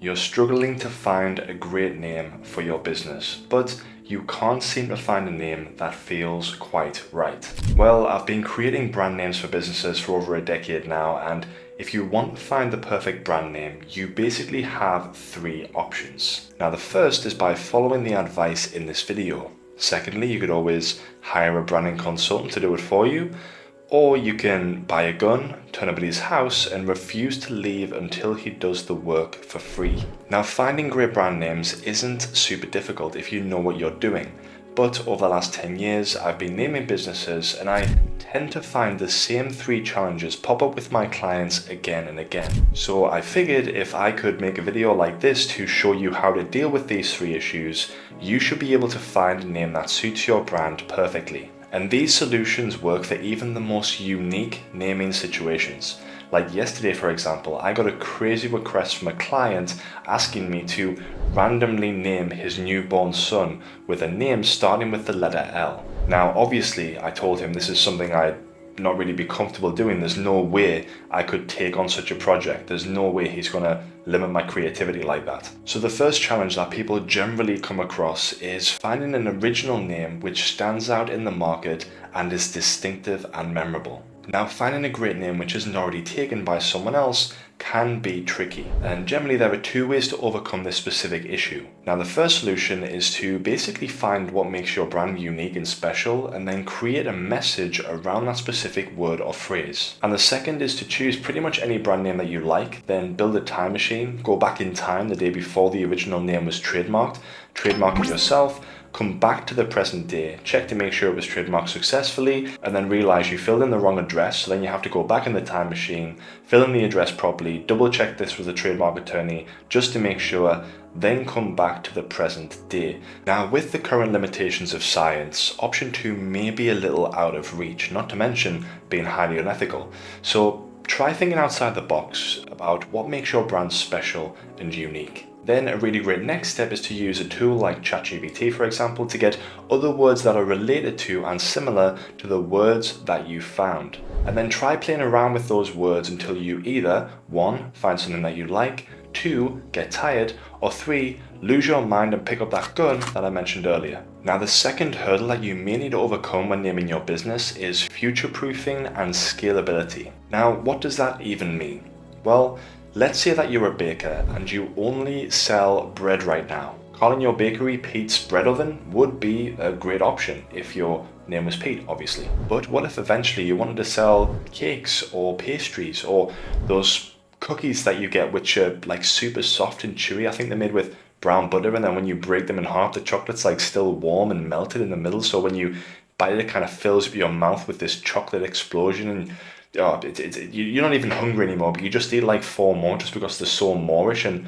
You're struggling to find a great name for your business, but you can't seem to find a name that feels quite right. Well, I've been creating brand names for businesses for over a decade now, and if you want to find the perfect brand name, you basically have three options. Now, the first is by following the advice in this video. Secondly, you could always hire a branding consultant to do it for you. Or you can buy a gun, turn up at his house, and refuse to leave until he does the work for free. Now, finding great brand names isn't super difficult if you know what you're doing. But over the last 10 years, I've been naming businesses, and I tend to find the same three challenges pop up with my clients again and again. So I figured if I could make a video like this to show you how to deal with these three issues, you should be able to find a name that suits your brand perfectly. And these solutions work for even the most unique naming situations. Like yesterday, for example, I got a crazy request from a client asking me to randomly name his newborn son with a name starting with the letter L. Now, obviously, I told him this is something I'd not really be comfortable doing. There's no way I could take on such a project. There's no way he's gonna limit my creativity like that. So the first challenge that people generally come across is finding an original name which stands out in the market and is distinctive and memorable. Now, finding a great name which isn't already taken by someone else can be tricky, and generally there are two ways to overcome this specific issue. Now, the first solution is to basically find what makes your brand unique and special and then create a message around that specific word or phrase. And the second is to choose pretty much any brand name that you like, then build a time machine, go back in time the day before the original name was trademark it yourself, come back to the present day, check to make sure it was trademarked successfully, and then realize you filled in the wrong address, so then you have to go back in the time machine, fill in the address properly, double check this with a trademark attorney just to make sure, then come back to the present day. Now, with the current limitations of science, option 2 may be a little out of reach, not to mention being highly unethical. So try thinking outside the box about what makes your brand special and unique. Then a really great next step is to use a tool like ChatGPT, for example, to get other words that are related to and similar to the words that you found. And then try playing around with those words until you either 1. Find something that you like, 2. Get tired, or 3. Lose your mind and pick up that gun that I mentioned earlier. Now, the second hurdle that you may need to overcome when naming your business is future-proofing and scalability. Now, what does that even mean? Well, let's say that you're a baker and you only sell bread right now. Calling your bakery Pete's Bread Oven would be a great option if your name was Pete, obviously. But what if eventually you wanted to sell cakes or pastries or those cookies that you get which are like super soft and chewy? I think they're made with brown butter, and then when you break them in half, the chocolate's like still warm and melted in the middle, so when you bite it, it kind of fills up your mouth with this chocolate explosion, and you're not even hungry anymore, but you just eat like 4 more just because they're so moreish. And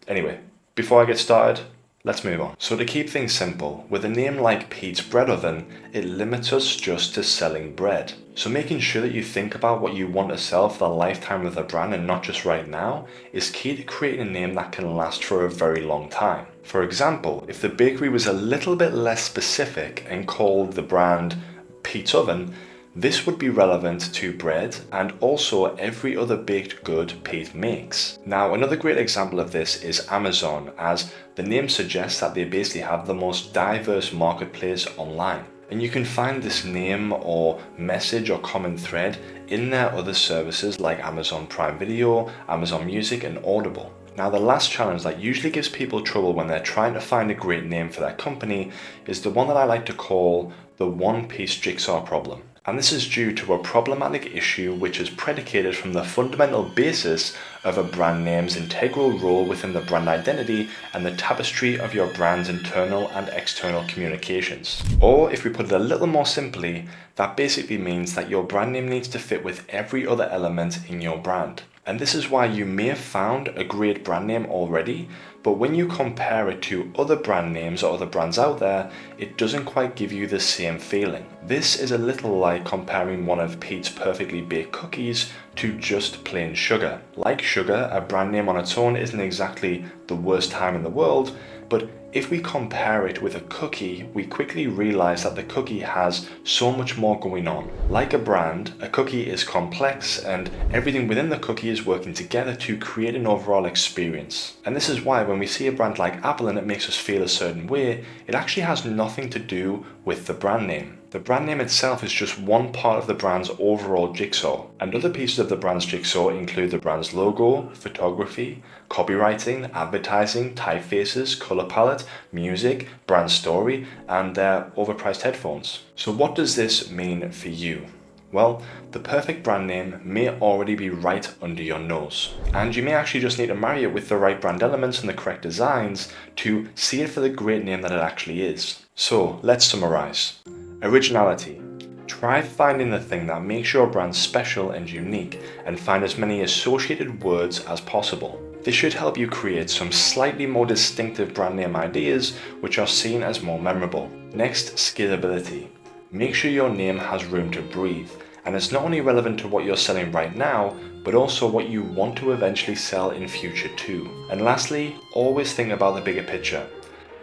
anyway, before I get started, let's move on. So to keep things simple, with a name like Pete's Bread Oven, it limits us just to selling bread. So making sure that you think about what you want to sell for the lifetime of the brand and not just right now is key to creating a name that can last for a very long time. For example, if the bakery was a little bit less specific and called the brand Pete's Oven, this would be relevant to bread and also every other baked good Pete makes. Now, another great example of this is Amazon, as the name suggests that they basically have the most diverse marketplace online. And you can find this name or message or common thread in their other services like Amazon Prime Video, Amazon Music, and Audible. Now, the last challenge that usually gives people trouble when they're trying to find a great name for their company is the one that I like to call the one-piece jigsaw problem. And this is due to a problematic issue which is predicated from the fundamental basis of a brand name's integral role within the brand identity and the tapestry of your brand's internal and external communications. Or if we put it a little more simply, that basically means that your brand name needs to fit with every other element in your brand. And this is why you may have found a great brand name already, but when you compare it to other brand names or other brands out there, it doesn't quite give you the same feeling. This is a little like comparing one of Pete's perfectly baked cookies to just plain sugar. Like sugar, a brand name on its own isn't exactly the worst time in the world, But if we compare it with a cookie, we quickly realize that the cookie has so much more going on. Like a brand, a cookie is complex and everything within the cookie is working together to create an overall experience. And this is why when we see a brand like Apple and it makes us feel a certain way, it actually has nothing to do with the brand name. The brand name itself is just one part of the brand's overall jigsaw, and other pieces of the brand's jigsaw include the brand's logo, photography, copywriting, advertising, typefaces, color palette, music, brand story, and their overpriced headphones. So what does this mean for you? Well, the perfect brand name may already be right under your nose, and you may actually just need to marry it with the right brand elements and the correct designs to see it for the great name that it actually is. So let's summarize. Originality. Try finding the thing that makes your brand special and unique, and find as many associated words as possible. This should help you create some slightly more distinctive brand name ideas which are seen as more memorable. Next, scalability. Make sure your name has room to breathe, and it's not only relevant to what you're selling right now, but also what you want to eventually sell in future too. And lastly, always think about the bigger picture.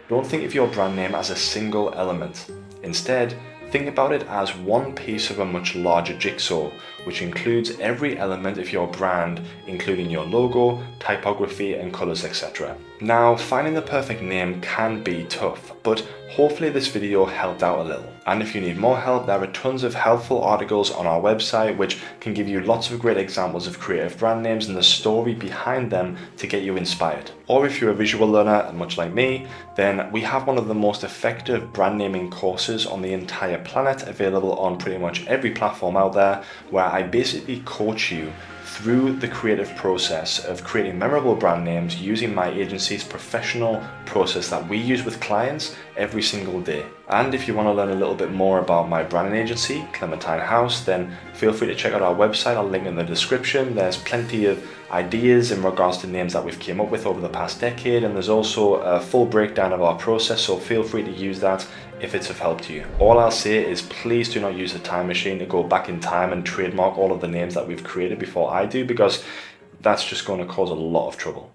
Don't think of your brand name as a single element. Instead, think about it as one piece of a much larger jigsaw, which includes every element of your brand, including your logo, typography, and colors, etc. Now, finding the perfect name can be tough, but hopefully this video helped out a little. And if you need more help, there are tons of helpful articles on our website which can give you lots of great examples of creative brand names and the story behind them to get you inspired. Or if you're a visual learner, and much like me, then we have one of the most effective brand naming courses on the entire planet, available on pretty much every platform out there, where I basically coach you through the creative process of creating memorable brand names using my agency's professional process that we use with clients every single day. And if you want to learn a little bit more about my branding agency, Clementine House, then feel free to check out our website. I'll link in the description. There's plenty of ideas in regards to names that we've came up with over the past decade, and there's also a full breakdown of our process, so feel free to use that if it's of help to you. All I'll say is please do not use a time machine to go back in time and trademark all of the names that we've created before I do, because that's just going to cause a lot of trouble.